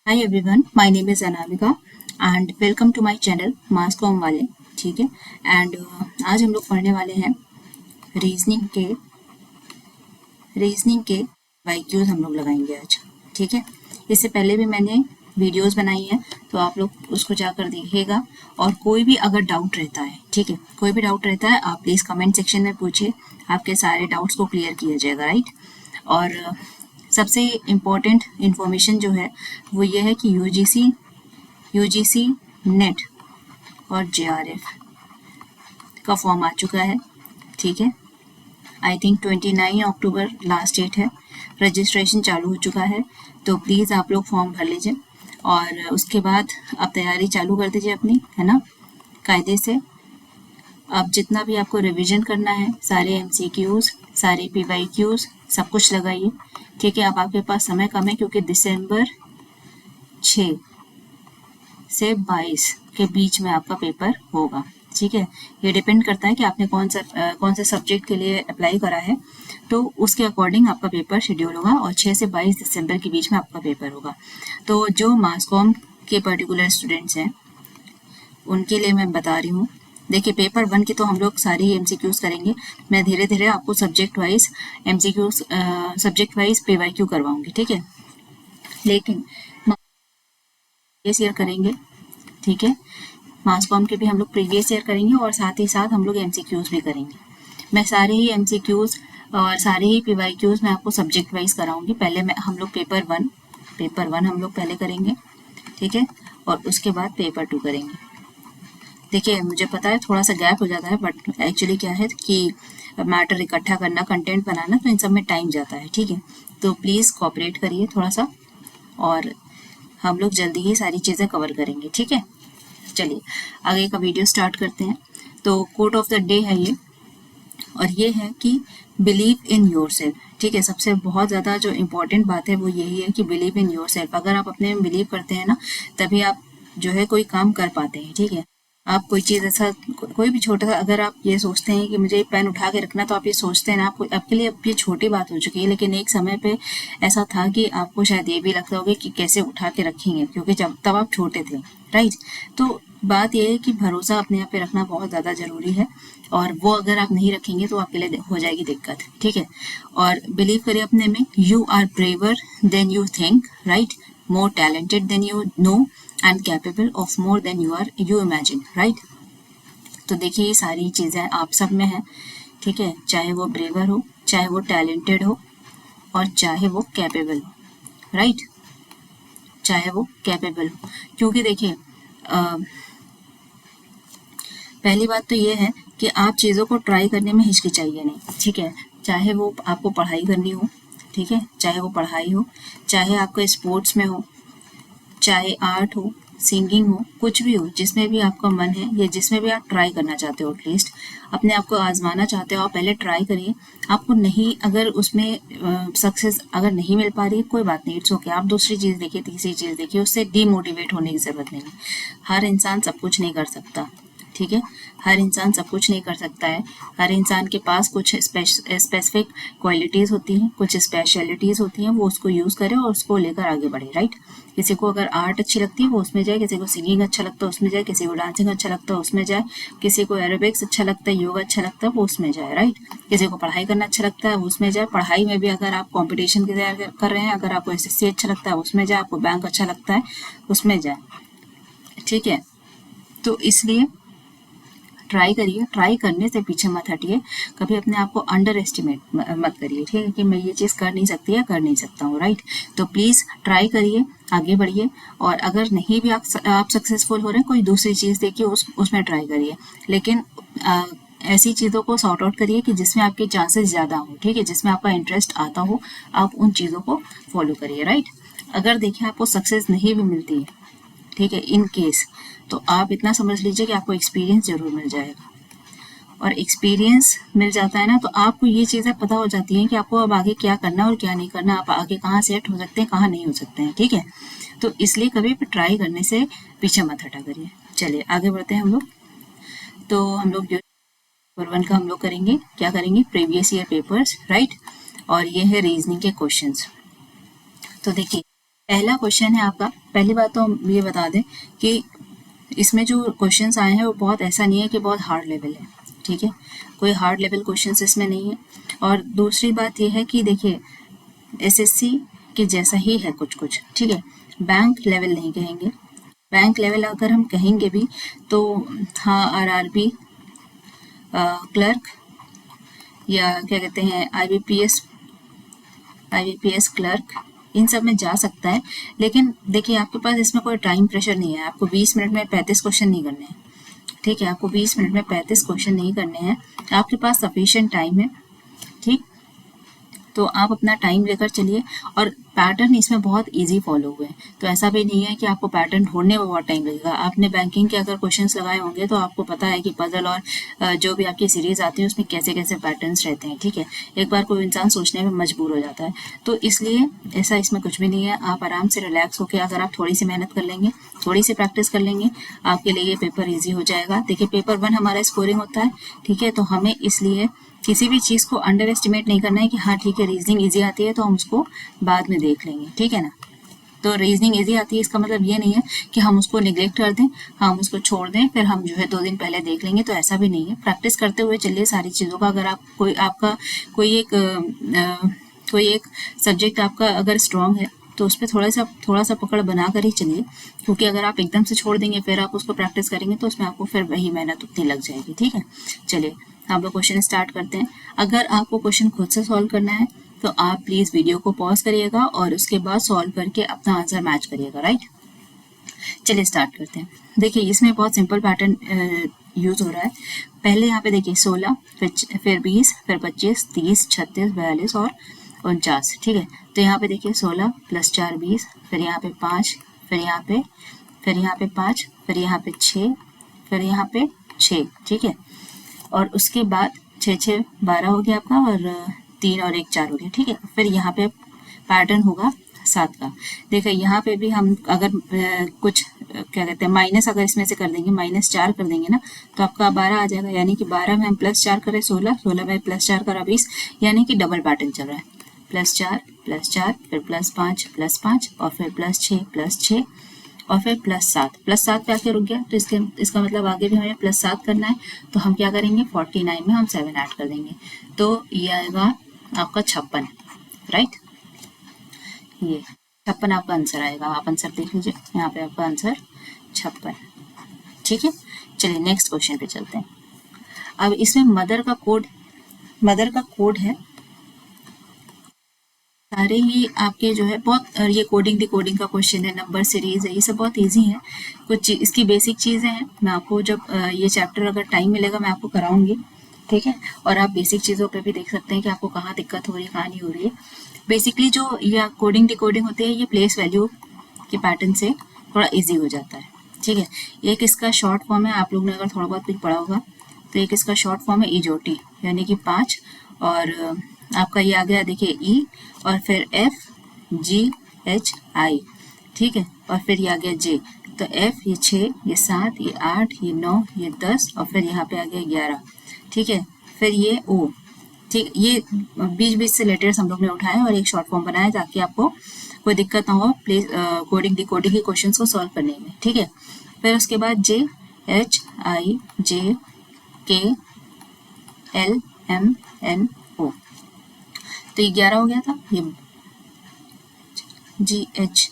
Hi everyone, my name is Anamika and welcome to my channel mass comm वाले। ठीक है। And आज हम लोग पढ़ने वाले हैं रीजनिंग के वाईक्यूज हम लोग लगाएंगे आज। ठीक है। इससे पहले भी मैंने वीडियोस बनाई हैं, तो आप लोग उसको जाकर देखिएगा। और कोई भी अगर डाउट रहता है, ठीक है, कोई भी डाउट रहता है, आप प्लीज़ कमेंट सेक्शन में पूछिए। आपके सारे डाउट्स को क्लियर किया जाएगा, राइट। और सबसे इम्पोर्टेंट इन्फॉर्मेशन जो है वो ये है कि यूजीसी नेट और जेआरएफ का फॉर्म आ चुका है। ठीक है। I think 29 October last date है। रजिस्ट्रेशन चालू हो चुका है, तो प्लीज़ आप लोग फॉर्म भर लीजिए और उसके बाद आप तैयारी चालू कर दीजिए अपनी, है ना, कायदे से। अब जितना भी आपको रिवीजन करना है, सारे एमसीक्यूज, सारे पीवाईक्यूज, सब कुछ लगाइए। ठीक है। अब आपके पास समय कम है क्योंकि दिसंबर 6 से 22 के बीच में आपका पेपर होगा। ठीक है। ये डिपेंड करता है कि आपने कौन से सब्जेक्ट के लिए अप्लाई करा है, तो उसके अकॉर्डिंग आपका पेपर शेड्यूल होगा और 6 से 22 दिसंबर के बीच में आपका पेपर होगा। तो जो मास कॉम के पर्टिकुलर स्टूडेंट्स हैं उनके लिए मैं बता रही हूँ। देखिए, पेपर 1 की तो हम लोग सारी एमसीक्यूज करेंगे। मैं धीरे धीरे आपको subject wise MCQs, subject wise PYQ करवाऊंगी। ठीक है। लेकिन प्रीवियस ईयर करेंगे। ठीक है। मास कॉम के भी हम लोग प्रीवियस ईयर करेंगे और साथ ही साथ हम लोग एमसीक्यूज भी करेंगे। मैं सारे ही एमसीक्यूज और सारे ही पीवाईक्यूज मैं आपको सब्जेक्ट वाइज कराऊंगी। पहले हम लोग पेपर वन हम लोग पहले करेंगे। ठीक है। और उसके बाद पेपर 2 करेंगे। देखिए, मुझे पता है थोड़ा सा गैप हो जाता है, बट एक्चुअली क्या है कि मैटर इकट्ठा करना, कंटेंट बनाना, तो इन सब में टाइम जाता है। ठीक है। तो प्लीज़ कोऑपरेट करिए थोड़ा सा और हम लोग जल्दी ही सारी चीज़ें कवर करेंगे। ठीक है। चलिए आगे का वीडियो स्टार्ट करते हैं। तो कोट ऑफ द डे है ये, और ये है कि बिलीव इन योर सेल्फ। ठीक है। सबसे बहुत ज़्यादा जो इम्पोर्टेंट बात है वो यही है कि बिलीव इन योर सेल्फ। अगर आप अपने में बिलीव करते हैं ना, तभी आप जो है कोई काम कर पाते हैं। ठीक है। आप कोई चीज़ ऐसा, कोई भी छोटा सा, अगर आप ये सोचते हैं कि मुझे पेन उठा के रखना, तो आप ये सोचते हैं ना, आपके लिए अब ये छोटी बात हो चुकी है, लेकिन एक समय पे ऐसा था कि आपको शायद ये भी लगता होगा कि कैसे उठा के रखेंगे, क्योंकि जब तब आप छोटे थे, राइट। तो बात यह है कि भरोसा अपने आप पे रखना बहुत ज़्यादा ज़रूरी है, और वो अगर आप नहीं रखेंगे तो आपके लिए हो जाएगी दिक्कत। ठीक है। और बिलीव करिए अपने में, you are braver than you think, right, more talented than you know and capable of more than you imagine, right। तो देखिए, ये सारी चीज़ें आप सब में हैं। ठीक है। चाहे वो ब्रेवर हो, चाहे वो टैलेंटेड हो, और चाहे वो कैपेबल हो, राइट, चाहे वो कैपेबल हो। क्योंकि देखिए, पहली बात तो ये है कि आप चीज़ों को ट्राई करने में हिचकिचाइए नहीं। ठीक है। चाहे वो आपको पढ़ाई करनी हो, ठीक है, चाहे वो पढ़ाई हो, चाहे आपका स्पोर्ट्स में हो, चाहे आर्ट हो, सिंगिंग हो, कुछ भी हो, जिसमें भी आपका मन है या जिसमें भी आप ट्राई करना चाहते हो, एटलीस्ट अपने आप को आजमाना चाहते हो, आप पहले ट्राई करिए। आपको नहीं, अगर उसमें सक्सेस अगर नहीं मिल पा रही है, कोई बात नहीं, इट्स ओके। आप दूसरी चीज़ देखिए, तीसरी चीज़ देखिए, उससे डीमोटिवेट होने की ज़रूरत नहीं है। हर इंसान सब कुछ नहीं कर सकता। ठीक है। हर इंसान सब कुछ नहीं कर सकता है। हर इंसान के पास कुछ स्पेसिफिक क्वालिटीज़ होती हैं, कुछ स्पेशलिटीज़ होती हैं, वो उसको यूज़ करे और उसको लेकर आगे बढ़े, राइट। किसी को अगर आर्ट अच्छी लगती है वो उसमें जाए, किसी को सिंगिंग अच्छा लगता है उसमें जाए, किसी को डांसिंग अच्छा लगता है उसमें जाए, किसी को एरोबिक्स अच्छा लगता है, योगा अच्छा लगता है, वो उसमें जाए, राइट। किसी को पढ़ाई करना अच्छा लगता है वो उसमें जाए। पढ़ाई में भी अगर आप कॉम्पिटिशन की तैयारी कर रहे हैं, अगर आपको एसएससी अच्छा लगता है उसमें जाए, आपको बैंक अच्छा लगता है उसमें जाए। ठीक है। तो इसलिए ट्राई करिए, ट्राई करने से पीछे मत हटिए, कभी अपने आप को अंडर एस्टिमेट मत करिए। ठीक है, कि मैं ये चीज़ कर नहीं सकती या कर नहीं सकता हूँ, राइट। तो प्लीज़ ट्राई करिए, आगे बढ़िए। और अगर नहीं भी आप सक्सेसफुल हो रहे हैं, कोई दूसरी चीज़ देखिए, उसमें ट्राई करिए, लेकिन ऐसी चीज़ों को सॉर्ट आउट करिए कि जिसमें आपके चांसेस ज़्यादा हो। ठीक है। जिसमें आपका इंटरेस्ट आता हो, आप उन चीज़ों को फॉलो करिए, राइट। अगर देखिए आपको सक्सेस नहीं भी मिलती है, ठीक है, इन केस, तो आप इतना समझ लीजिए कि आपको एक्सपीरियंस जरूर मिल जाएगा। और एक्सपीरियंस मिल जाता है ना, तो आपको ये चीज़ें पता हो जाती हैं कि आपको अब आगे क्या करना है और क्या नहीं करना, आप आगे कहाँ सेट हो सकते हैं, कहाँ नहीं हो सकते हैं। ठीक है। तो इसलिए कभी भी ट्राई करने से पीछे मत हटा करिए। चलिए आगे बढ़ते हैं हम लोग। तो हम लोग जो पेपर 1 का हम लोग करेंगे, क्या करेंगे, प्रीवियस ईयर पेपर्स, राइट। और ये है रीजनिंग के क्वेश्चंस। तो देखिए, पहला क्वेश्चन है आपका, पहली बात तो हम ये बता दें कि इसमें जो क्वेश्चंस आए हैं वो बहुत ऐसा नहीं है कि बहुत हार्ड लेवल है, ठीक है, कोई हार्ड लेवल क्वेश्चंस इसमें नहीं है। और दूसरी बात ये है कि देखिए एसएससी के जैसा ही है कुछ कुछ, ठीक है, बैंक लेवल नहीं कहेंगे। बैंक लेवल अगर हम कहेंगे भी तो हाँ आरआरबी क्लर्क या क्या कहते हैं आईबीपीएस क्लर्क, इन सब में जा सकता है। लेकिन देखिए आपके पास इसमें कोई टाइम प्रेशर नहीं है, आपको 20 मिनट में 35 क्वेश्चन नहीं करने हैं, ठीक है, आपको 20 मिनट में 35 क्वेश्चन नहीं करने हैं, आपके पास सफिशिएंट टाइम है, ठीक। तो आप अपना टाइम लेकर चलिए, और पैटर्न इसमें बहुत इजी फॉलो हुए हैं, तो ऐसा भी नहीं है कि आपको पैटर्न ढूंढने में बहुत टाइम लगेगा। आपने बैंकिंग के अगर क्वेश्चंस लगाए होंगे तो आपको पता है कि पजल और जो भी आपकी सीरीज आती है उसमें कैसे कैसे पैटर्न्स रहते हैं, ठीक है, एक बार कोई इंसान सोचने में मजबूर हो जाता है। तो इसलिए ऐसा इसमें कुछ भी नहीं है, आप आराम से रिलैक्स होकर अगर आप थोड़ी सी मेहनत कर लेंगे, थोड़ी सी प्रैक्टिस कर लेंगे, आपके लिए ये पेपर ईजी हो जाएगा। देखिए पेपर 1 हमारा स्कोरिंग होता है, ठीक है, तो हमें इसलिए किसी भी चीज़ को अंडर एस्टिमेट नहीं करना है कि हाँ ठीक है रीजनिंग इजी आती है तो हम उसको बाद में देख लेंगे, ठीक है ना। तो रीजनिंग इजी आती है इसका मतलब ये नहीं है कि हम उसको निगलेक्ट कर दें, हम उसको छोड़ दें, फिर हम जो है 2 दिन पहले देख लेंगे, तो ऐसा भी नहीं है। प्रैक्टिस करते हुए चलिए सारी चीज़ों का। अगर आप आपका कोई एक सब्जेक्ट आपका अगर स्ट्रांग है तो उस पर थोड़ा सा पकड़ बना कर ही चलिए, क्योंकि अगर आप एकदम से छोड़ देंगे फिर आप उसको प्रैक्टिस करेंगे तो उसमें आपको फिर वही मेहनत उतनी लग जाएगी, ठीक है। चलिए हम लोग क्वेश्चन स्टार्ट करते हैं। अगर आपको क्वेश्चन खुद से सॉल्व करना है तो आप प्लीज़ वीडियो को पॉज करिएगा और उसके बाद सॉल्व करके अपना आंसर मैच करिएगा, राइट। चलिए स्टार्ट करते हैं। देखिए इसमें बहुत सिंपल पैटर्न यूज हो रहा है। पहले यहाँ पे देखिए 16, फिर 20, फिर 25, 30, 36, 42 और 49, ठीक है। तो यहाँ पे देखिए 16 + 4 20, फिर यहाँ पे 5, फिर यहाँ पे 5, फिर यहाँ पे 6, फिर यहाँ पे 6, ठीक है। और उसके बाद 6 6 12 हो गया आपका, और 3 और 1 4 हो गया, ठीक है। फिर यहाँ पे पैटर्न होगा 7 का। देखिए यहाँ पे भी हम अगर कुछ क्या कहते हैं माइनस अगर इसमें से कर देंगे, -4 कर देंगे ना, तो आपका 12 आ जाएगा। यानी कि 12 में हम +4 करें 16, 16 में +4 करा 20, यानी कि डबल पैटर्न चल रहा है। +4 +4, फिर +5 +5, और फिर +6 +6, और फिर +7 पे आके रुक गया। तो इसका मतलब आगे भी हमें +7 करना है, तो हम क्या करेंगे 49 में हम 7 ऐड कर देंगे, तो ये आएगा आपका 56, राइट। ये 56 आपका आंसर आएगा। आप आंसर देख लीजिए, यहाँ पे आपका आंसर 56, ठीक है। चलिए नेक्स्ट क्वेश्चन पे चलते हैं। अब इसमें मदर का कोड है, सारे ही आपके जो है बहुत, ये कोडिंग डिकोडिंग का क्वेश्चन है, नंबर सीरीज है, ये सब बहुत इजी है। कुछ इसकी बेसिक चीज़ें हैं, मैं आपको जब ये चैप्टर अगर टाइम मिलेगा मैं आपको कराऊंगी, ठीक है। और आप बेसिक चीज़ों पे भी देख सकते हैं कि आपको कहाँ दिक्कत हो रही है कहाँ नहीं हो रही है। बेसिकली जो ये कोडिंग डिकोडिंग होती है ये प्लेस वैल्यू के पैटर्न से थोड़ा ईजी हो जाता है, ठीक है। एक इसका शॉर्ट फॉर्म है, आप लोग ने अगर थोड़ा बहुत कुछ पढ़ा होगा तो एक इसका शॉर्ट फॉर्म है ईजोटी, यानी कि 5, और आपका ये आ गया देखिए ई, और फिर FGHI, ठीक है, और फिर ये आ गया J। तो F ये 6, ये 7, ये 8, ये 9, ये 10, और फिर यहाँ पे आ गया 11, ठीक है। फिर ये O, ठीक, ये बीच बीच से लेटर्स हम लोग ने उठाए और एक शॉर्ट फॉर्म बनाया ताकि आपको कोई दिक्कत ना हो प्लीज कोडिंग डिकोडिंग के क्वेश्चन को सॉल्व करने में, ठीक है। फिर उसके बाद JHIJKLMNO, तो ये 11 हो गया था। ये GH,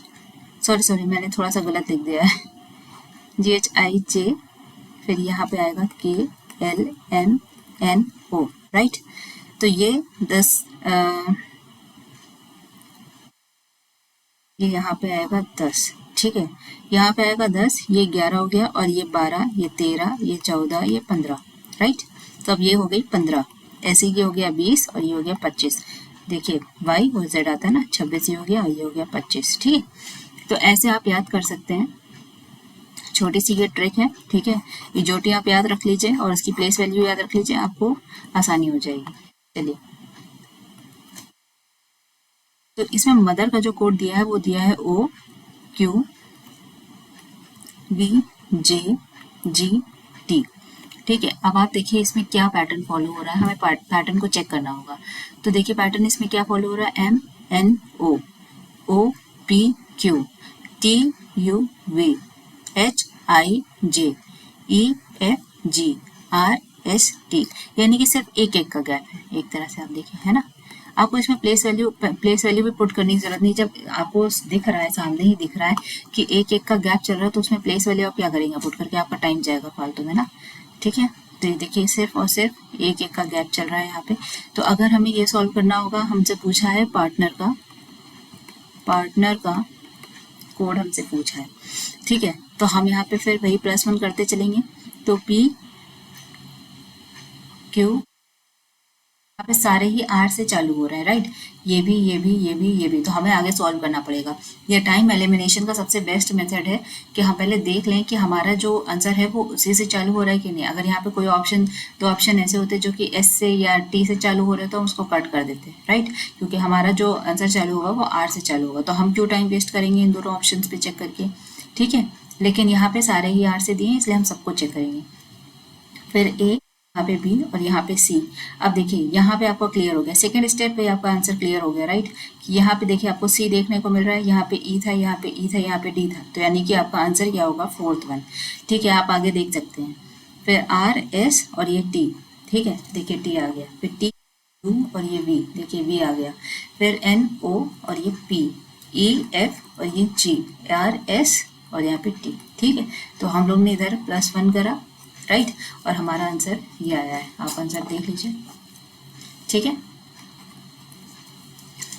सॉरी मैंने थोड़ा सा गलत लिख दिया है, GHIJ, फिर यहाँ पे आएगा KLMNO, राइट। तो ये 10, ये यहाँ पे आएगा 10, ठीक है, यहाँ पे आएगा 10, ये 11 हो गया, और ये 12, ये 13, ये 14, ये 15, राइट। तो अब ये हो गई 15, ऐसे ये हो गया 20, और ये हो गया 25। देखिए Y और Z आता है ना, 26 ये हो गया, और ये हो गया 25, ठीक है। तो ऐसे आप याद कर सकते हैं, छोटी सी ये ट्रिक है, ठीक है। ये जोटी आप याद रख लीजिए और उसकी प्लेस वैल्यू याद रख लीजिए, आपको आसानी हो जाएगी। चलिए, तो इसमें मदर का जो कोड दिया है वो दिया है OQVJGT, ठीक है। अब आप देखिए इसमें क्या पैटर्न फॉलो हो रहा है, हमें पैटर्न को चेक करना होगा। तो देखिए पैटर्न इसमें क्या फॉलो हो रहा है, MNO, OPQ, Q, T U V, H I J, E F G, R S T, यानी कि सिर्फ एक एक का गैप है, एक तरह से आप देखिए, है ना। आपको इसमें प्लेस वैल्यू भी पुट करने की जरूरत नहीं। जब आपको दिख रहा है, सामने ही दिख रहा है कि एक एक का गैप चल रहा है, तो उसमें प्लेस वैल्यू आप क्या करेंगे, पुट करके आपका टाइम जाएगा फालतू में ना। ठीक है, तो ये देखिए सिर्फ और सिर्फ एक एक का गैप चल रहा है यहाँ पे। तो अगर हमें ये सॉल्व करना होगा, हमसे पूछा है पार्टनर का कोड हमसे पूछा है। ठीक है, तो हम यहाँ पे फिर वही +1 करते चलेंगे। तो P Q, यहाँ पे सारे ही R से चालू हो रहे हैं, राइट। ये भी, तो हमें आगे सॉल्व करना पड़ेगा। ये टाइम एलिमिनेशन का सबसे बेस्ट मेथड है कि हम पहले देख लें कि हमारा जो आंसर है वो उसी से चालू हो रहा है कि नहीं। अगर यहाँ पे कोई दो ऑप्शन ऐसे होते हैं जो कि S से या T से चालू हो रहे हैं, तो हम उसको कट कर देते हैं, राइट। क्योंकि हमारा जो आंसर चालू होगा वो R से चालू होगा, तो हम क्यों टाइम वेस्ट करेंगे इन दोनों ऑप्शन पे चेक करके। ठीक है, लेकिन यहाँ पे सारे ही R से दिए हैं, इसलिए हम सबको चेक करेंगे। फिर A, यहाँ पे B और यहाँ पे C। अब देखिए यहाँ पे आपको क्लियर हो गया, सेकंड स्टेप पे आपका आंसर क्लियर हो गया, राइट। कि यहाँ पे देखिए आपको C देखने को मिल रहा है, यहाँ पे E था, यहाँ पे E था, यहाँ पे D था, तो यानी कि आपका आंसर क्या होगा, 4th वन। ठीक है, आप आगे देख सकते हैं। फिर R S और ये T, ठीक है, देखिए T आ गया, फिर T U और ये V, देखिए V आ गया, फिर N O और ये P, E F और ये G, R S और यहाँ पे T। ठीक है, तो हम लोग ने इधर +1 करा, राइट, और हमारा आंसर ये आया है। आप आंसर देख लीजिए। ठीक है,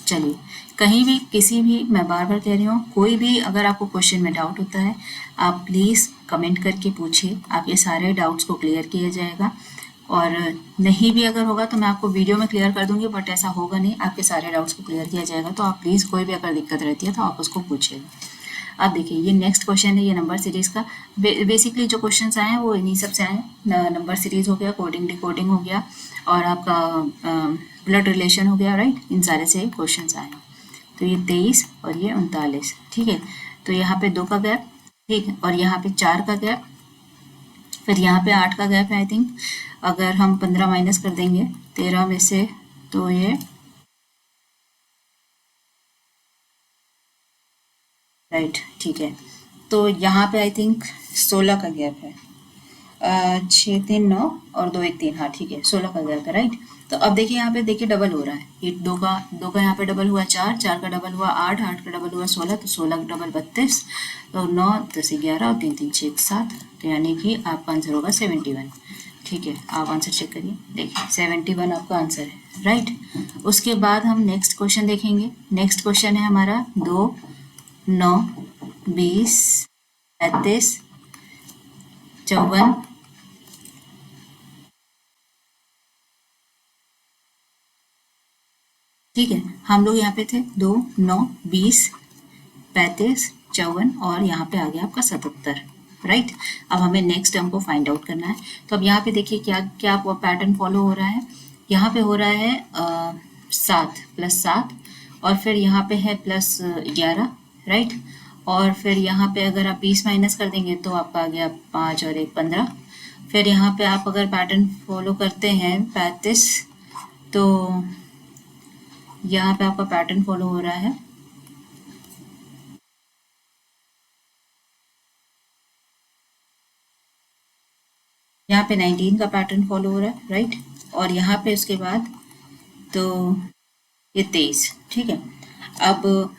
चलिए, कहीं भी किसी भी, मैं बार बार कह रही हूँ, कोई भी अगर आपको क्वेश्चन में डाउट होता है, आप प्लीज़ कमेंट करके पूछिए, आपके सारे डाउट्स को क्लियर किया जाएगा। और नहीं भी अगर होगा तो मैं आपको वीडियो में क्लियर कर दूंगी, बट ऐसा होगा नहीं, आपके सारे डाउट्स को क्लियर किया जाएगा। तो आप प्लीज़, कोई भी अगर दिक्कत रहती है तो आप उसको पूछिएगा। अब देखिए ये नेक्स्ट क्वेश्चन है, ये नंबर सीरीज का। बेसिकली जो क्वेश्चंस आए हैं वो इन्हीं सब से आए हैं। नंबर सीरीज हो गया, कोडिंग डिकोडिंग हो गया, और आपका ब्लड रिलेशन हो गया, राइट। इन सारे से क्वेश्चंस आए हैं। तो ये 23 और ये 39। ठीक है, तो यहाँ पे 2 का गैप, ठीक है, और यहाँ पे 4 का गैप, फिर यहाँ पे 8 का गैप है आई थिंक। अगर हम 15 माइनस कर देंगे 13 में से, तो ये राइट, ठीक है। तो यहाँ पे आई थिंक 16 का गैप है। 6 3 9 और 2 1 3, हाँ ठीक है, 16 का गैप है, राइट। तो अब देखिए यहाँ पे देखिए डबल हो रहा है, ये 2 का यहाँ पे डबल हुआ 4, 4 का डबल हुआ 8, 8 का डबल हुआ 16, तो 16 का डबल 32, तो 9 10 11 और 3 3 6 7, तो यानी कि आपका आंसर होगा 71। ठीक है, आप आंसर चेक करिए, देखिए 71 आपका आंसर है, राइट। उसके बाद हम नेक्स्ट क्वेश्चन देखेंगे। नेक्स्ट क्वेश्चन है हमारा 2 9 20 35 54। ठीक है, हम लोग यहाँ पे थे 2 9 20 35 54 और यहाँ पे आ गया आपका 77, राइट। अब हमें नेक्स्ट टर्म को फाइंड आउट करना है। तो अब यहाँ पे देखिए क्या क्या पैटर्न फॉलो हो रहा है। यहाँ पे हो रहा है 7 + 7, और फिर यहाँ पे है +11, राइट। और फिर यहाँ पे अगर आप 20 माइनस कर देंगे तो आपका आ गया 5 और 1 15। फिर यहाँ पे आप अगर पैटर्न फॉलो करते हैं 35, तो यहाँ पे आपका पैटर्न फॉलो हो रहा है यहाँ पे 19 का पैटर्न फॉलो हो रहा है, राइट। और यहाँ पे उसके बाद तो ये 23। ठीक है, अब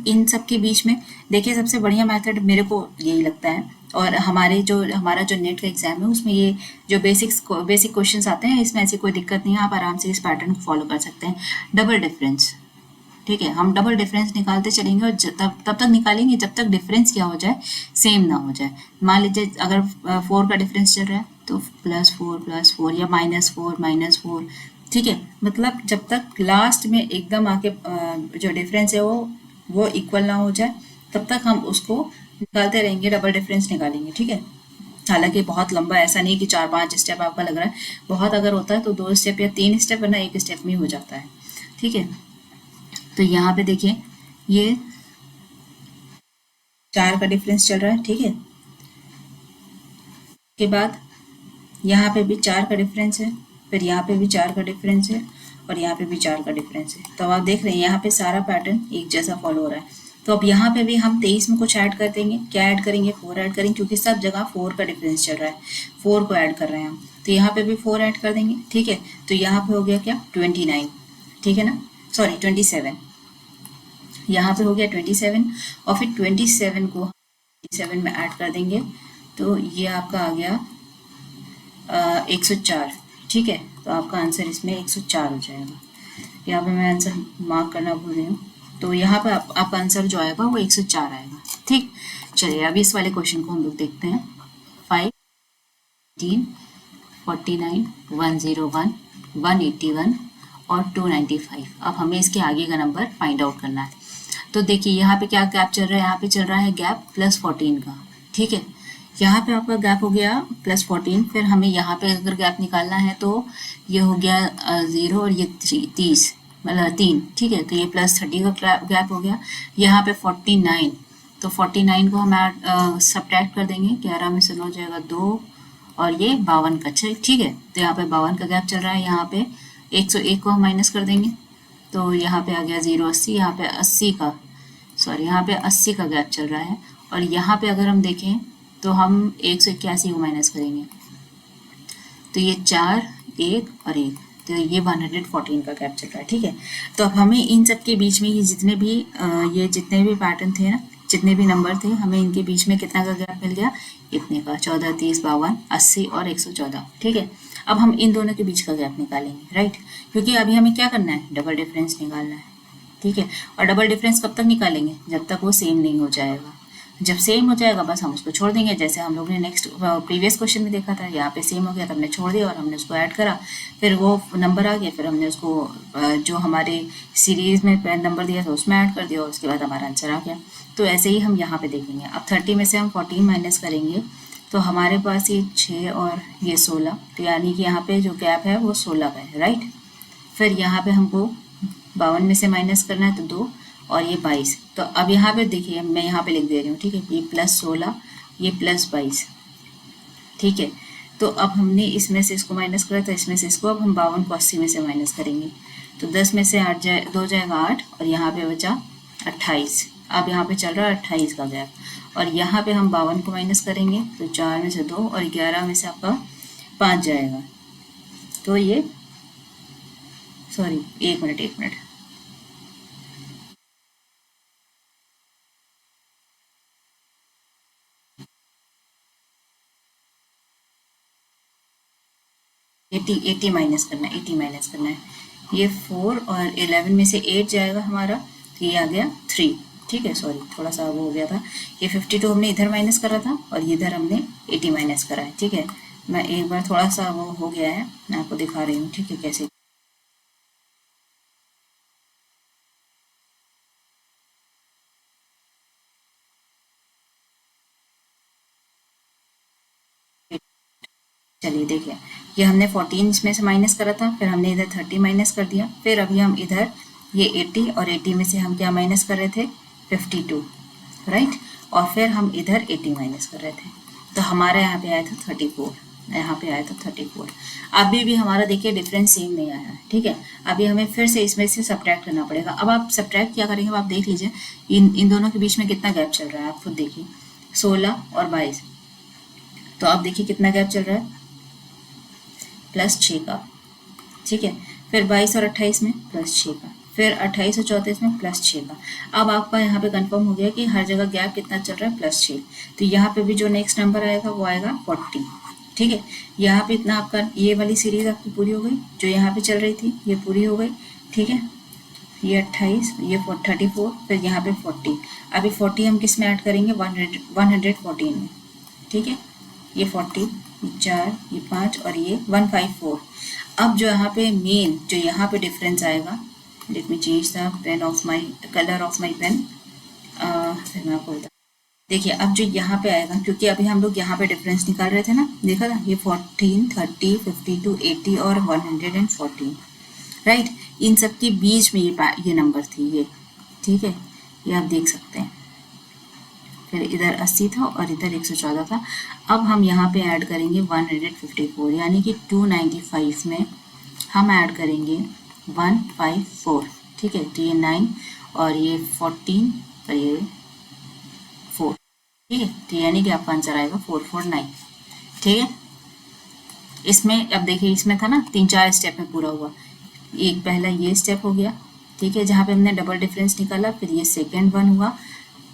इन सब के बीच में देखिए सबसे बढ़िया मेथड मेरे को यही लगता है, और हमारा जो नेट का एग्जाम है उसमें ये जो बेसिक क्वेश्चंस आते हैं, इसमें ऐसी कोई दिक्कत नहीं है, आप आराम से इस पैटर्न को फॉलो कर सकते हैं। डबल डिफरेंस, ठीक है, हम डबल डिफरेंस निकालते चलेंगे, और तब तक निकालेंगे जब तक डिफरेंस क्या हो जाए, सेम ना हो जाए। मान लीजिए अगर 4 का डिफरेंस चल रहा है तो +4 या -4 ठीक है, मतलब जब तक लास्ट में एकदम आके जो डिफरेंस है वो इक्वल ना हो जाए, तब तक हम उसको निकालते रहेंगे, डबल डिफरेंस निकालेंगे। ठीक है, हालांकि बहुत लंबा ऐसा नहीं कि 4 5 स्टेप आपका लग रहा है, बहुत अगर होता है तो 2 स्टेप या 3 स्टेप, वरना 1 स्टेप में हो जाता है। ठीक है, तो यहाँ पे देखिए ये 4 का डिफरेंस चल रहा है, ठीक है। के बाद यहाँ पे भी 4 का डिफरेंस है, फिर यहाँ पे भी 4 का डिफरेंस है, और यहाँ पे भी 4 का डिफरेंस है। तो आप देख रहे हैं यहाँ पे सारा पैटर्न एक जैसा फॉलो हो रहा है। तो अब यहाँ पे भी हम 23 में कुछ ऐड कर देंगे। क्या ऐड करेंगे? 4 ऐड करेंगे, क्योंकि सब जगह 4 का डिफरेंस चल रहा है, 4 को ऐड कर रहे हैं हम। तो यहाँ पे भी 4 ऐड कर देंगे, ठीक है। तो यहाँ पे हो गया क्या? 29, ठीक है ना, सॉरी 27। यहाँ पे हो गया 27, और फिर 27 को 27 में ऐड कर देंगे, तो ये आपका आ गया 104, ठीक है। तो आपका आंसर इसमें 104 हो जाएगा। यहाँ पे मैं आंसर मार्क करना भूल रही हूँ, तो यहाँ पे आपका आंसर जो आएगा वो 104 आएगा, ठीक। चलिए अभी इस वाले क्वेश्चन को हम लोग देखते हैं। 5, 18, 49, 101, 181 और 295। अब हमें इसके आगे का नंबर फाइंड आउट करना है। तो देखिए यहाँ पे क्या गैप चल रहा है, यहाँ पे चल रहा है गैप +14 का, ठीक है। यहाँ पे आपका गैप हो गया +14, फिर हमें यहाँ पे अगर गैप निकालना है तो ये हो गया 0 और ये 30, मतलब 3, ठीक है। तो ये +30 का गैप हो गया। यहाँ पे 49, तो 49 को हम सब्ट्रैक्ट कर देंगे, 11 में से 9 जाएगा 2, और ये 52 का, ठीक है। तो यहाँ पे 52 का गैप चल रहा है। यहाँ पे 101 को हम माइनस कर देंगे, तो यहाँ पे आ गया 080, यहाँ पे 80 का, सॉरी यहाँ पे 80 का गैप चल रहा है। और यहाँ पे अगर हम देखें तो हम 181 को माइनस करेंगे, तो ये 4, 1 और 1, तो ये 114 का गैप चल रहा है, ठीक है। तो अब हमें इन सब के बीच में ये जितने भी पैटर्न थे ना, जितने भी नंबर थे, हमें इनके बीच में कितना का गैप मिल गया? इतने का, 14, 30, 52, 80 और 114, ठीक है। अब हम इन दोनों के बीच का गैप निकालेंगे, राइट, क्योंकि अभी हमें क्या करना है? डबल डिफरेंस निकालना है, ठीक है। और डबल डिफरेंस कब तक निकालेंगे? जब तक वो सेम नहीं हो जाएगा। जब सेम हो जाएगा बस हम उसको छोड़ देंगे, जैसे हम लोग ने नेक्स्ट प्रीवियस क्वेश्चन में देखा था। यहाँ पे सेम हो गया तो हमने छोड़ दिया और हमने उसको ऐड करा, फिर वो नंबर आ गया, फिर हमने उसको जो हमारे सीरीज में नंबर दिया था उसमें ऐड कर दिया, और उसके बाद हमारा आंसर आ गया। तो ऐसे ही हम यहाँ पे देखेंगे। अब 30 में से हम 14 माइनस करेंगे, तो हमारे पास ये 6 और ये 16, तो यानी कि यहाँ पे जो गैप है वो 16 का है, राइट। फिर यहाँ पे हमको 52 में से माइनस करना है, तो 2 और ये 22। तो अब यहाँ पे देखिए, मैं यहाँ पे लिख दे रही हूँ, ठीक है, ये +16, ये +22, ठीक है। तो अब हमने इसमें से इसको माइनस करा, तो इसमें से इसको अब हम 52 को 80 में से माइनस करेंगे, तो 10 में से 2 जाएगा 8, और यहाँ पे बचा 28। अब यहाँ पे चल रहा है 28 का गैप, और यहाँ पे हम 52 को माइनस करेंगे, तो 4 में से 2 और 11 में से आपका 5 जाएगा। तो ये सॉरी, एक मिनट 80 माइनस करना है, 80 माइनस करना है। ये 4 और 11 में से 8 जाएगा हमारा, तो ये आ गया 3, ठीक है। सॉरी थोड़ा सा वो हो गया था, ये 52 हमने इधर माइनस करा था और इधर हमने 80 माइनस करा है, ठीक है। मैं एक बार थोड़ा सा वो हो गया है, मैं आपको दिखा रही हूँ, ठीक है, कैसे। चलिए देखिए, ये हमने 14 इसमें से माइनस करा था, फिर हमने इधर 30 माइनस कर दिया, फिर अभी हम इधर ये 80 और 80 में से हम क्या माइनस कर रहे थे? 52, राइट। और फिर हम इधर 80 माइनस कर रहे थे, तो हमारा यहाँ पे आया था 34, यहाँ पे आया था 34। अभी भी हमारा देखिए डिफरेंस सेम नहीं आया है, ठीक है। अभी हमें फिर से इसमें से सब्ट्रैक्ट करना पड़ेगा। अब आप सब्ट्रैक्ट क्या करेंगे, आप देख लीजिए इन दोनों के बीच में कितना गैप चल रहा है, आप खुद देखिए, 16 और 22। तो आप देखिए कितना गैप चल रहा है, +6 का, ठीक है। फिर 22 और 28 में +6 का, फिर 28 और 34 में +6 का। अब आपका यहाँ पे कंफर्म हो गया कि हर जगह गैप कितना चल रहा है, +6। तो यहाँ पे भी जो नेक्स्ट नंबर आएगा वो आएगा 40, ठीक है। यहाँ पे इतना आपका ये वाली सीरीज आपकी पूरी हो गई, जो यहाँ पे चल रही थी ये पूरी हो गई, ठीक है। ये 28, ये 34, फिर यहाँ पे 40। अभी 40 हम किस में ऐड करेंगे? 114 में, ठीक है। ये 40, ये 4, ये 5 और ये 154। अब जो यहाँ पे मेन जो यहाँ पे डिफरेंस आएगा, let me change the pen of my colour of my pen, फिर मैं आपको बता। देखिए अब जो यहाँ पे आएगा, क्योंकि अभी हम लोग यहाँ पे डिफरेंस निकाल रहे थे ना, देखा था, ये 14, 30, 52, 80 और 114, राइट। इन सब के बीच में ये नंबर थी ये, ठीक है, ये आप देख सकते हैं। फिर इधर 80 था और इधर 114 था। अब हम यहाँ पे ऐड करेंगे 154, यानी कि 295 में हम ऐड करेंगे 154, ठीक है। तो ये 9 और ये 14 तो ये 4, ठीक है। तो यानी कि आपका आंसर आएगा 449, ठीक है। इसमें अब देखिए, इसमें था ना 3-4 स्टेप में पूरा हुआ। एक पहला ये स्टेप हो गया, ठीक है, जहाँ पे हमने डबल डिफरेंस निकाला, फिर ये सेकेंड वन हुआ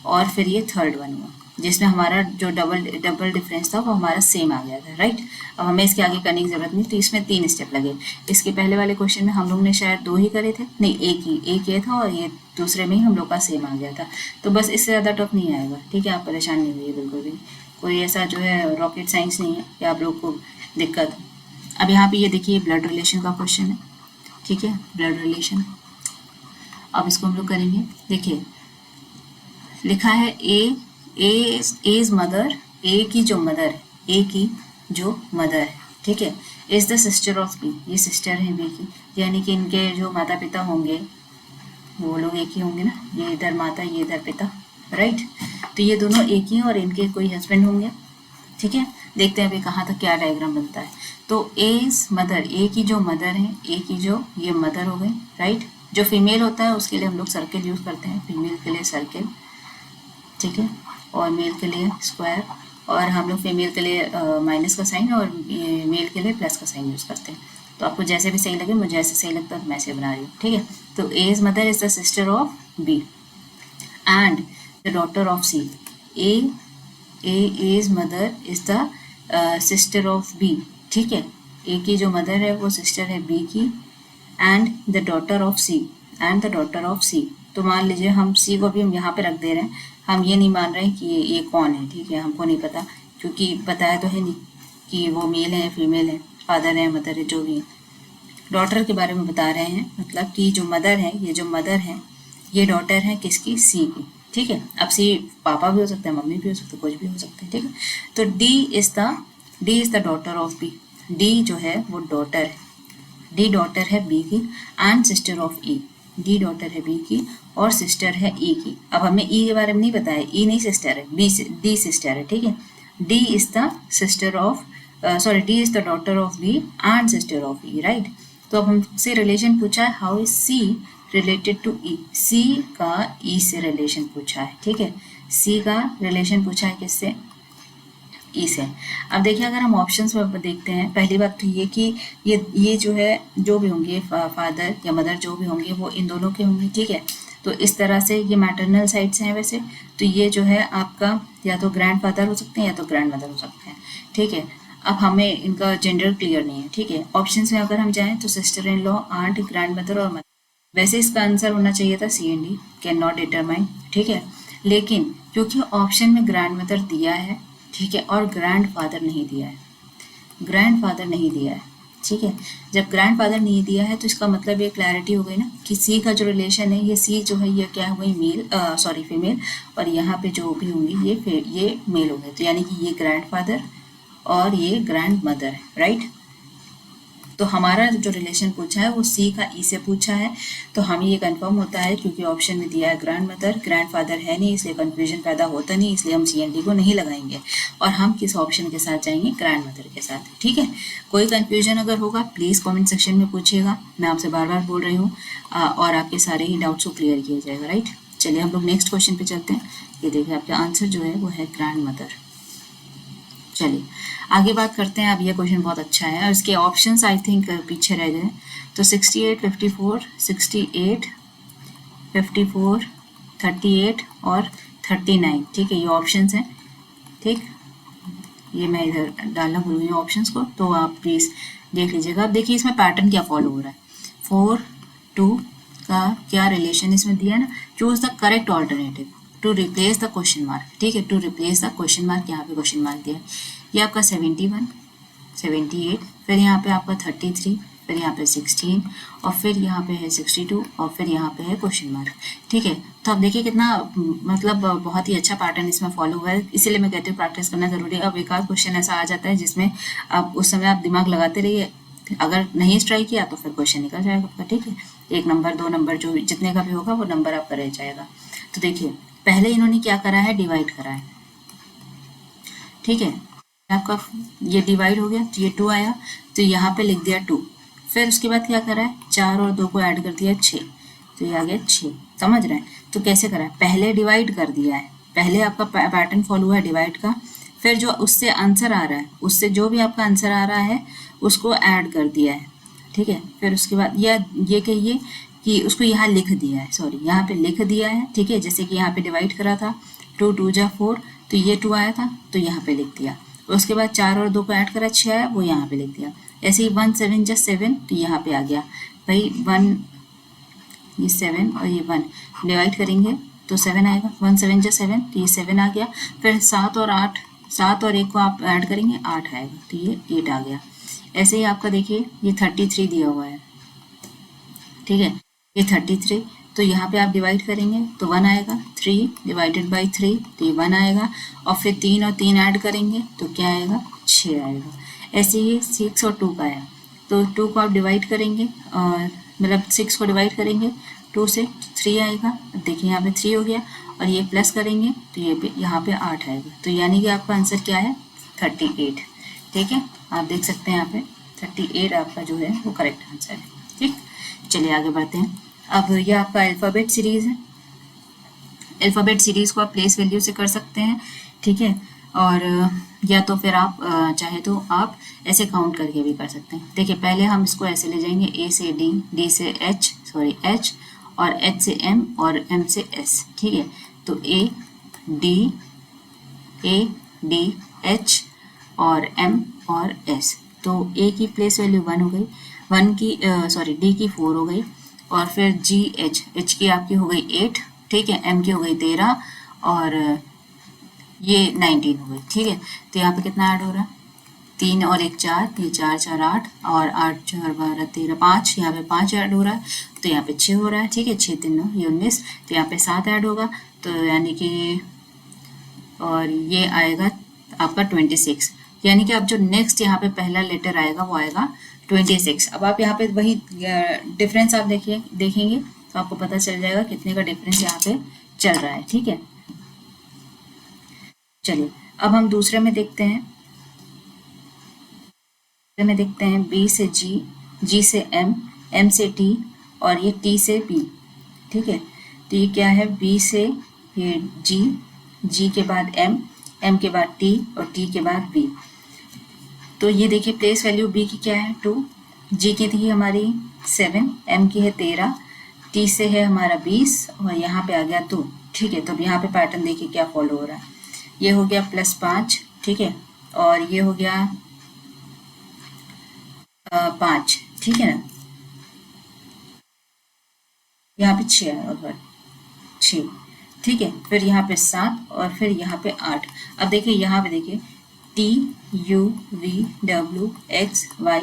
और फिर ये थर्ड वन हुआ, जिसमें हमारा जो डबल डिफरेंस था वो हमारा सेम आ गया था, राइट। अब हमें इसके आगे करने की जरूरत नहीं, तो इसमें 3 स्टेप लगे। इसके पहले वाले क्वेश्चन में हम लोग ने शायद 2 ही करे थे, नहीं एक ये था, और ये दूसरे में ही हम लोग का सेम आ गया था। तो बस इससे ज़्यादा टफ नहीं आएगा, ठीक है। आप परेशान नहीं हुई बिल्कुल भी, कोई ऐसा जो है रॉकेट साइंस नहीं है कि आप लोग को दिक्कत। अब यहाँ पे ये देखिए ब्लड रिलेशन का क्वेश्चन है, ठीक है, ब्लड रिलेशन। अब इसको हम लोग करेंगे। देखिए लिखा है ए इज मदर, ए की जो मदर है, ए की जो मदर है, ठीक है, is the sister of B, ये सिस्टर है बी की, यानी कि इनके जो माता पिता होंगे वो लोग एक ही होंगे ना, ये इधर माता ये इधर पिता, राइट। तो ये दोनों एक ही और इनके कोई हस्बैंड होंगे, ठीक है। देखते हैं अभी कहाँ तक क्या डायग्राम बनता है। तो ए इज मदर, ए की जो मदर है, ए की जो ये मदर हो गई, राइट। जो फीमेल होता है उसके लिए हम लोग सर्किल यूज करते हैं, फीमेल के लिए सर्किल, ठीक है, और मेल के लिए स्क्वायर, और हम लोग फीमेल के लिए माइनस का साइन और मेल के लिए प्लस का साइन यूज करते हैं। तो आपको जैसे भी सही लगे, मुझे जैसे सही लगता है मैं ऐसे बना रही हूँ, ठीक है। तो A is mother is the sister of B and the daughter of C. A is mother is the sister of B, ठीक है। ए की जो मदर है वो सिस्टर है बी की, and the daughter of C, and the daughter of C. तो मान लीजिए हम सी को भी हम यहाँ पे रख दे रहे हैं, हम ये नहीं मान रहे हैं कि ये कौन है, ठीक है, हमको नहीं पता, क्योंकि बताया तो है नहीं कि वो मेल है फीमेल है, फादर है मदर है, जो भी है। डॉटर के बारे में बता रहे हैं, मतलब कि जो मदर है, ये जो मदर है ये डॉटर है किसकी, सी की, ठीक है। अब सी पापा भी हो सकता है, मम्मी भी हो सकता है, कुछ भी हो सकता है, ठीक है। तो D is the daughter of B, D जो है वो डॉटर है, डी डॉटर है बी की and sister of E, D daughter है बी की और सिस्टर है ई की। अब हमें ई के बारे में नहीं बताया, ई नहीं सिस्टर है, डी सिस्टर है, ठीक है। D is the sister of D is the daughter of B and sister of E, right. तो अब हमसे रिलेशन पूछा है, how is C related to E, C का ई से रिलेशन पूछा है, ठीक है, सी का रिलेशन पूछा है किससे, ई से। अब देखिए अगर हम ऑप्शंस में देखते हैं, पहली बात तो ये कि ये जो है, जो भी होंगे फादर या मदर जो भी होंगे वो इन दोनों के होंगे, ठीक है। तो इस तरह से ये मैटरनल साइड से हैं वैसे, तो ये जो है आपका या तो ग्रैंड फादर हो सकते हैं या तो ग्रैंड मदर हो सकते हैं, ठीक है। अब हमें इनका जेंडर क्लियर नहीं है, ठीक है। ऑप्शंस में अगर हम जाएं तो sister in law, aunt, grand mother और मदर, वैसे इसका आंसर होना चाहिए था C and D, cannot determine, ठीक है। लेकिन क्योंकि ऑप्शन में ग्रैंड मदर दिया है, ठीक है, और ग्रैंड फादर नहीं दिया है, ग्रैंड फादर नहीं दिया है, ठीक है। जब ग्रैंड फादर नहीं दिया है तो इसका मतलब ये क्लैरिटी हो गई ना कि सी का जो रिलेशन है, ये सी जो है ये क्या हो गई, मेल सॉरी फीमेल, और यहाँ पे जो भी होंगी ये मेल हो गए, तो यानी कि ये ग्रैंड फादर और ये ग्रैंड मदर है, राइट। तो हमारा जो रिलेशन पूछा है वो सी का ई से पूछा है, तो हमें ये कंफर्म होता है क्योंकि ऑप्शन में दिया है ग्रैंड मदर, ग्रैंड फादर है नहीं, इसलिए कंफ्यूजन पैदा होता नहीं, इसलिए हम सी एंड डी को नहीं लगाएंगे और हम किस ऑप्शन के साथ जाएंगे, ग्रैंड मदर के साथ, ठीक है। कोई कंफ्यूजन अगर होगा प्लीज़ कॉमेंट सेक्शन में पूछिएगा, मैं आपसे बार बार बोल रही हूँ, और आपके सारे ही डाउट्स को क्लियर किया जाएगा, राइट। चलिए हम लोग नेक्स्ट क्वेश्चन पे चलते हैं। ये देखिए आपका आंसर जो है वो है ग्रैंड मदर। चलिए आगे बात करते हैं। अब ये क्वेश्चन बहुत अच्छा है और इसके ऑप्शंस आई थिंक पीछे रह गए, तो 68, 54, 68, 54, 38 और 39, ठीक है, ये ऑप्शंस हैं, ठीक। ये मैं इधर डालना भूल गई ऑप्शंस को, तो आप प्लीज़ देख लीजिएगा। अब देखिए इसमें पैटर्न क्या फॉलो हो रहा है, 4, 2 का क्या रिलेशन इसमें दिया है ना, choose the correct alternative to replace the question mark, ठीक है, to replace the question mark, यहाँ पे क्वेश्चन मार्क दिया है, ये आपका 71, 78, फिर यहाँ पे आपका 33, फिर यहाँ पे 16 और फिर यहाँ पे है 62 और फिर यहाँ पे है क्वेश्चन मार्क, ठीक है। तो अब देखिए कितना मतलब बहुत ही अच्छा पैटर्न इसमें फॉलो हुआ है, इसीलिए मैं कहती हूँ प्रैक्टिस करना जरूरी है। अब एक आध क्वेश्चन ऐसा आ जाता है जिसमें आप उस समय आप दिमाग लगाते रहिए, अगर नहीं ट्राई किया तो फिर क्वेश्चन निकल जाएगा आपका, ठीक है। 1 नंबर 2 नंबर जो जितने का भी होगा वो नंबर आपका रह जाएगा। तो देखिए पहले इन्होंने क्या करा है, डिवाइड करा है, ठीक है, आपका ये डिवाइड हो गया तो ये 2 आया, तो यहाँ पे लिख दिया 2, फिर उसके बाद क्या करा है, 4 और 2 को ऐड कर दिया 6, तो ये आ गया 6, समझ रहे हैं। तो कैसे करा है, पहले डिवाइड कर दिया है, पहले आपका पैटर्न फॉलो हुआ है डिवाइड का, फिर जो उससे आंसर आ रहा है, उससे जो भी आपका आंसर आ रहा है उसको ऐड कर दिया है, ठीक है। फिर उसके बाद या ये कहिए कि उसको यहाँ लिख दिया है, सॉरी यहाँ पे लिख दिया है, ठीक है। जैसे कि यहाँ पे डिवाइड करा था 2 2 जा 4, तो ये 2 आया था तो यहाँ पे लिख दिया। उसके बाद 4 और 2 को ऐड करा 6 है, वो यहाँ पे लिख दिया। ऐसे ही 1 7 जा 7, तो यहाँ पे आ गया भाई 1, ये 7 और ये 1 डिवाइड करेंगे तो 7 आएगा, 1 7 जा 7, तो ये 7 आ गया। फिर 7 और 8, 7 और 1 को आप ऐड करेंगे 8 आएगा, तो ये 8 आ गया। ऐसे ही आपका देखिए ये 33 दिया हुआ है, ठीक है, ये 33, तो यहाँ पे आप डिवाइड करेंगे तो 1 आएगा, 3 डिवाइडेड बाई 3, तो ये 1 आएगा। और फिर 3 और 3 ऐड करेंगे तो क्या आएगा, 6 आएगा। ऐसे ही 6 और 2 का आया, तो 2 को आप डिवाइड करेंगे और मतलब 6 को डिवाइड करेंगे 2 से, 3 आएगा। देखिए यहाँ पे 3 हो गया, और ये प्लस करेंगे तो ये पे यहाँ पे 8 आएगा। तो यानी कि आपका आंसर क्या है, 38, ठीक है। आप देख सकते हैं यहाँ पे 38 आपका जो है वो करेक्ट आंसर है, ठीक। चलिए आगे बढ़ते हैं। अब ये आपका अल्फ़ाबेट सीरीज़ है, अल्फ़ाबेट सीरीज़ को आप प्लेस वैल्यू से कर सकते हैं, ठीक है। और या तो फिर आप चाहे तो आप ऐसे काउंट करके भी कर सकते हैं। देखिए पहले हम इसको ऐसे ले जाएंगे, ए से डी, डी से एच, सॉरी एच, और एच से एम और एम से एस, ठीक है। तो ए डी एच और एम और एस, तो ए की प्लेस वैल्यू 1 हो गई, 1 की सॉरी डी की 4 हो गई, और फिर जी एच, एच की आपकी हो गई 8, ठीक है, एम की हो गई 13, और ये 19 हो गई, ठीक है। तो यहाँ पे कितना ऐड हो रहा है, 3 और 1 4, ये 4 4 8, और 8 4 12 13 5, यहाँ पे 5 ऐड हो रहा है, तो यहाँ पे 6 हो रहा है, ठीक है, 6 3 9 ये 19, तो यहाँ पे 7 ऐड होगा, तो यानी कि और ये आएगा आपका 26, यानी कि अब जो नेक्स्ट यहाँ पे पहला लेटर आएगा वो आएगा 26। अब आप यहाँ पे वही डिफरेंस आप देखेंगे तो आपको पता चल जाएगा कितने का डिफरेंस यहाँ पे चल रहा है, ठीक है। चलिए अब हम दूसरे में देखते हैं, बी से जी, जी से एम, एम से टी, और ये टी से बी, ठीक है। तो ये क्या है, बी से ये जी, जी के बाद एम, एम के बाद टी, और टी के बाद बी। तो ये देखिए प्लेस वैल्यू बी की क्या है 2, जी की थी हमारी 7, एम की है 13, टी से है हमारा 20, और यहाँ पे आ गया 2, ठीक है। तो अब यहाँ पे पैटर्न देखिए क्या फॉलो हो रहा है, ये हो गया +5, ठीक है, और ये हो गया 5, ठीक है ना, यहाँ पे 6 है और 6, ठीक है। फिर यहाँ पे 7 और फिर यहाँ पे 8। अब देखिए यहाँ पे देखिए T U V W X Y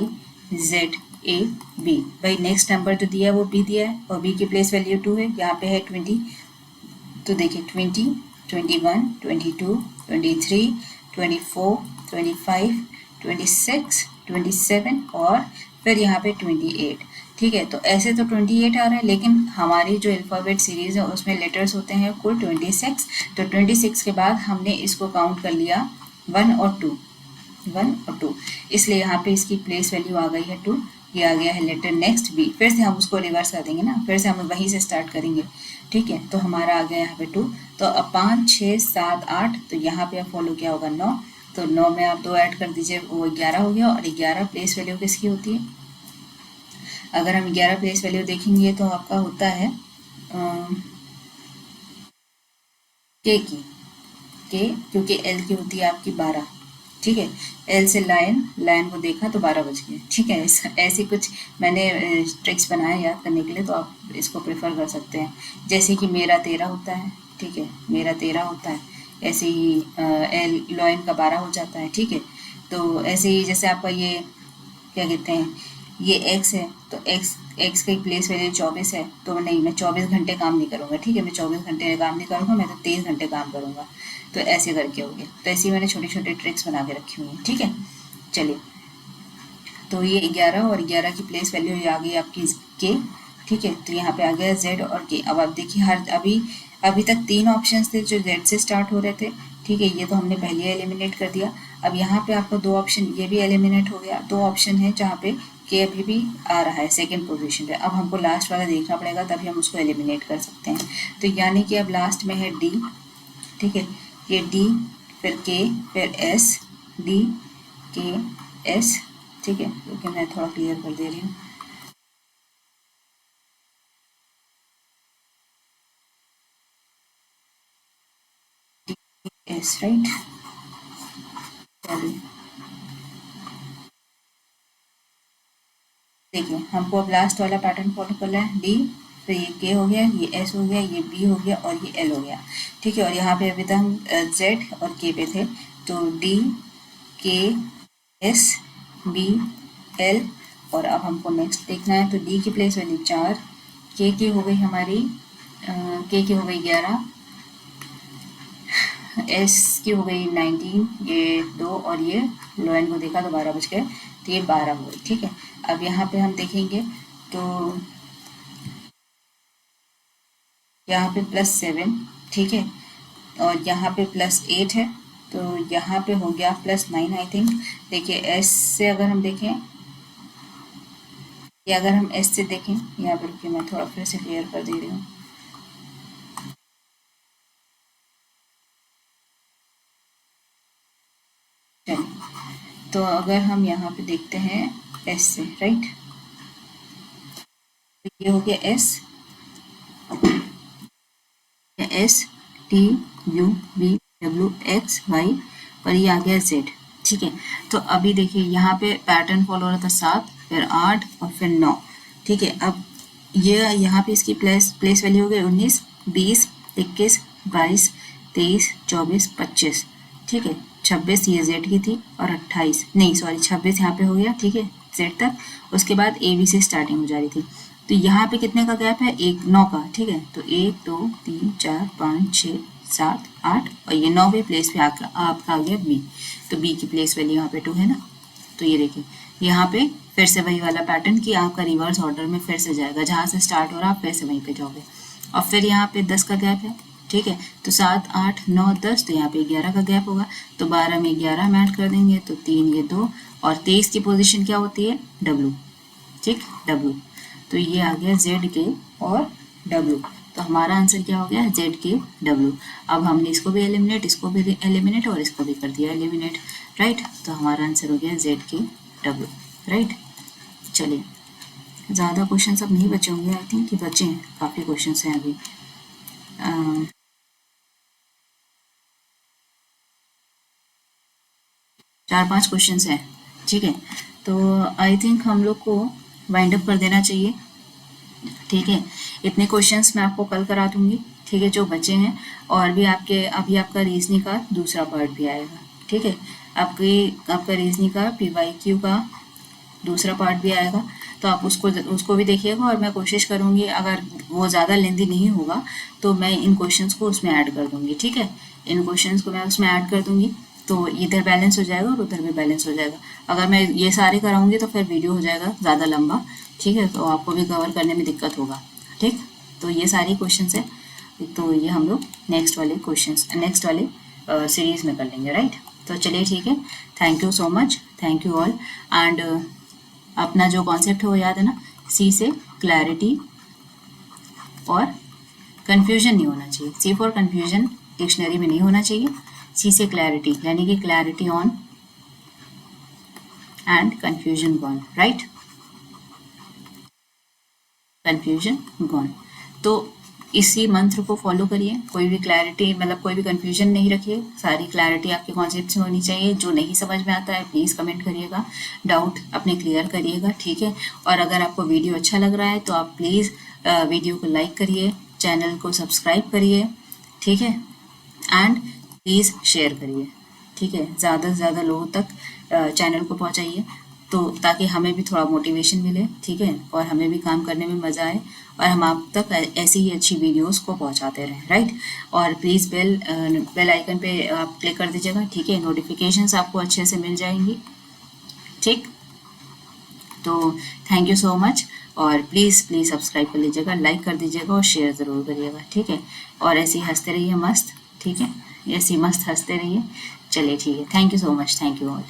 Z A B, भाई नेक्स्ट नंबर जो दिया है वो B दिया है, और B की प्लेस वैल्यू 2 है, यहाँ पे है 20, तो देखिए 20 21 22 23 24 25 26 27 और फिर यहाँ पे 28, ठीक है। तो ऐसे तो 28 आ रहा है, लेकिन हमारी जो अल्फ़ाबेट सीरीज़ है उसमें लेटर्स होते हैं कुल 26, तो 26 के बाद हमने इसको काउंट कर लिया 1 और 2, इसलिए यहाँ पे इसकी प्लेस वैल्यू आ गई है 2, ये आ गया है लेटर नेक्स्ट बी। फिर से हम उसको रिवर्स कर देंगे ना, फिर से हम वहीं से स्टार्ट करेंगे, ठीक है। तो हमारा आ गया यहाँ पे 2, तो अब 5 6 7 8, तो यहाँ पे आप फॉलो क्या होगा 9, तो 9 में आप 2 ऐड कर दीजिए, वो 11 हो गया। और 11 प्लेस वैल्यू किसकी होती है, अगर हम 11 प्लेस वैल्यू देखेंगे तो आपका होता है के की, के, क्योंकि एल की होती है आपकी 12, ठीक है। एल से लाइन को देखा तो 12 बज गए, ठीक है। ऐसी कुछ मैंने ट्रिक्स बनाए याद करने के लिए, तो आप इसको प्रेफर कर सकते हैं। जैसे कि मेरा 13 होता है, ठीक है, मेरा 13 होता है, ऐसे ही एल लॉइन का 12 हो जाता है, ठीक है। तो ऐसे ही जैसे आपका ये क्या कहते हैं, ये एक्स है, तो एक्स की प्लेस वैल्यू 24 है, तो नहीं, मैं 24 घंटे काम नहीं करूँगा, ठीक है, मैं 24 घंटे काम नहीं करूँगा, मैं तो 23 घंटे काम करूँगा, तो ऐसे करके हो गया। तो ऐसे ही मैंने छोटे छोटे ट्रिक्स बना के रखी हुई हैं, ठीक है। चलिए, तो ये 11 और 11 की प्लेस वैल्यू आ गई आपकी के, ठीक है। तो यहाँ पे आ गया जेड और के। अब आप देखिए अभी तक 3 ऑप्शंस थे जो जेड से स्टार्ट हो रहे थे, ठीक है, ये तो हमने पहले एलिमिनेट कर दिया। अब यहाँ पे आपको 2 ऑप्शन, ये भी एलिमिनेट हो गया, 2 ऑप्शन है जहाँ पे के अभी भी आ रहा है सेकेंड पोजीशन पे। अब हमको लास्ट वाला देखना पड़ेगा, तभी हम उसको एलिमिनेट कर सकते हैं। तो यानी कि अब लास्ट में है डी, ठीक है, ये डी, फिर के, फिर एस, डी, के, एस, ठीक है, क्योंकि मैं थोड़ा क्लियर कर दे रही हूँ। एस, राइट, चलिए देखिए हमको अब लास्ट वाला पैटर्न फॉलो करना है। डी, फिर ये के हो गया, ये एस हो गया, ये बी हो गया और ये एल हो गया, ठीक है। और यहाँ पे अभी तक हम जेड और के पे थे, तो डी, के, एस, बी, एल, और अब हमको नेक्स्ट देखना है। तो डी की प्लेस वैल्यू 4, के की हो गई हमारी के की हो गई 11, एस की हो गई 19, ये 2, और ये लोएन को देखा तो 12 बज गए, तो ये 12 हो गई, ठीक है। अब यहाँ पे हम देखेंगे तो यहाँ पे +7, ठीक है, और यहाँ पे +8 है, तो यहाँ पे हो गया +9 आई थिंक। देखिए एस से अगर हम देखें, या अगर हम एस से देखें, यहाँ पर रुकिए मैं थोड़ा फिर से क्लियर कर दे रही हूँ। चलिए, तो अगर हम यहाँ पे देखते हैं एस से, राइट, तो ये हो गया S, S, T, U, V, W, X, Y, और ये आ गया जेड, ठीक है। तो अभी देखिए यहाँ पे पैटर्न फॉलो हो रहा था 7, फिर 8 और फिर 9, ठीक है। अब ये यहाँ पे इसकी प्लेस वैल्यू हो गई 19, 20, 21, 22, 23, 24, 25, ठीक है। 26 ये जेड की थी, और 28 नहीं सॉरी 26 यहाँ पे हो गया, ठीक है, जेड तक। उसके बाद ए बी से स्टार्टिंग हो जा रही थी। तो यहाँ पे कितने का गैप है, 9 का, ठीक है। तो 1 2 3 4 5 6 7 8, और ये 9वें प्लेस पे आपका आ गया बी। तो बी की प्लेस वैल्यू यहाँ पे 2 है ना। तो ये देखिए यहाँ पे फिर से वही वाला पैटर्न कि आपका रिवर्स ऑर्डर में फिर से जाएगा, जहाँ से स्टार्ट हो रहा आप फिर से वहीं पे जाओगे। और फिर यहाँ पे 10 का गैप है, ठीक है। तो 7 8 9 10, तो यहाँ पे 11 का गैप होगा, तो 12 में 11 हम ऐड कर देंगे, तो 3 ये 2, और 23 की पोजीशन क्या होती है, डब्लू, ठीक, डब्लू। तो ये आ गया जेड के और डब्लू। तो हमारा आंसर क्या हो गया, जेड के डब्लू। अब हमने इसको भी एलिमिनेट, इसको भी एलिमिनेट, और इसको भी कर दिया एलिमिनेट, राइट। तो हमारा आंसर हो गया जेड के डब्लू, राइट। चलिए, ज़्यादा क्वेश्चन अब नहीं बचे होंगे, आई थिंक कि बचे हैं, काफ़ी क्वेश्चन हैं अभी। 4-5 क्वेश्चन हैं, ठीक है। तो आई थिंक हम लोग को वाइंड अप कर देना चाहिए, ठीक है। इतने क्वेश्चंस मैं आपको कल करा दूंगी, ठीक है, जो बचे हैं। और भी अभी आपका रीजनिंग का दूसरा पार्ट भी आएगा, ठीक है। आपका रीजनिंग का PYQ का दूसरा पार्ट भी आएगा, तो आप उसको भी देखिएगा। और मैं कोशिश करूँगी अगर वो ज़्यादा लेंदी नहीं होगा तो मैं इन क्वेश्चंस को उसमें ऐड कर दूँगी, ठीक है। इन क्वेश्चंस को मैं उसमें ऐड कर दूँगी, तो इधर बैलेंस हो जाएगा और उधर भी बैलेंस हो जाएगा। अगर मैं ये सारे कराऊंगी तो फिर वीडियो हो जाएगा ज़्यादा लंबा, ठीक है, तो आपको भी कवर करने में दिक्कत होगा, ठीक। तो ये सारी क्वेश्चंस है, तो ये हम लोग नेक्स्ट वाले सीरीज़ में कर लेंगे, राइट। तो चलिए ठीक है, thank you so much, thank you all. And अपना जो कॉन्सेप्ट है वो याद है ना, सी से क्लैरिटी और कन्फ्यूजन नहीं होना चाहिए। सी फॉर कन्फ्यूजन डिक्शनरी में नहीं होना चाहिए। सी से क्लैरिटी यानी कि clarity on and confusion gone, right, confusion gone. तो इसी मंत्र को फॉलो करिए, कोई भी क्लैरिटी मतलब कोई भी कन्फ्यूजन नहीं रखिए, सारी क्लैरिटी आपके कॉन्सेप्ट से होनी चाहिए। जो नहीं समझ में आता है प्लीज़ कमेंट करिएगा, डाउट अपने क्लियर करिएगा, ठीक है। और अगर आपको वीडियो अच्छा लग रहा है तो आप प्लीज़ वीडियो को लाइक करिए, चैनल को सब्सक्राइब करिए, ठीक है, एंड प्लीज़ शेयर करिए, ठीक है, ज़्यादा से ज़्यादा लोगों तक चैनल को पहुंचाइए, तो ताकि हमें भी थोड़ा मोटिवेशन मिले, ठीक है, और हमें भी काम करने में मज़ा आए, और हम आप तक ऐसी ही अच्छी वीडियोस को पहुंचाते रहें, राइट। और प्लीज़ बेल आइकन पे आप क्लिक कर दीजिएगा, ठीक है, नोटिफिकेशंस आपको अच्छे से मिल जाएंगी, ठीक। तो थैंक यू सो मच, और प्लीज़ सब्सक्राइब कर लीजिएगा, लाइक कर दीजिएगा और शेयर ज़रूर करिएगा, ठीक है। और ऐसे ही हंसते रहिए मस्त, ठीक है, ऐसे ही मस्त हंसते रहिए। चलिए ठीक है, thank you so much, thank you all.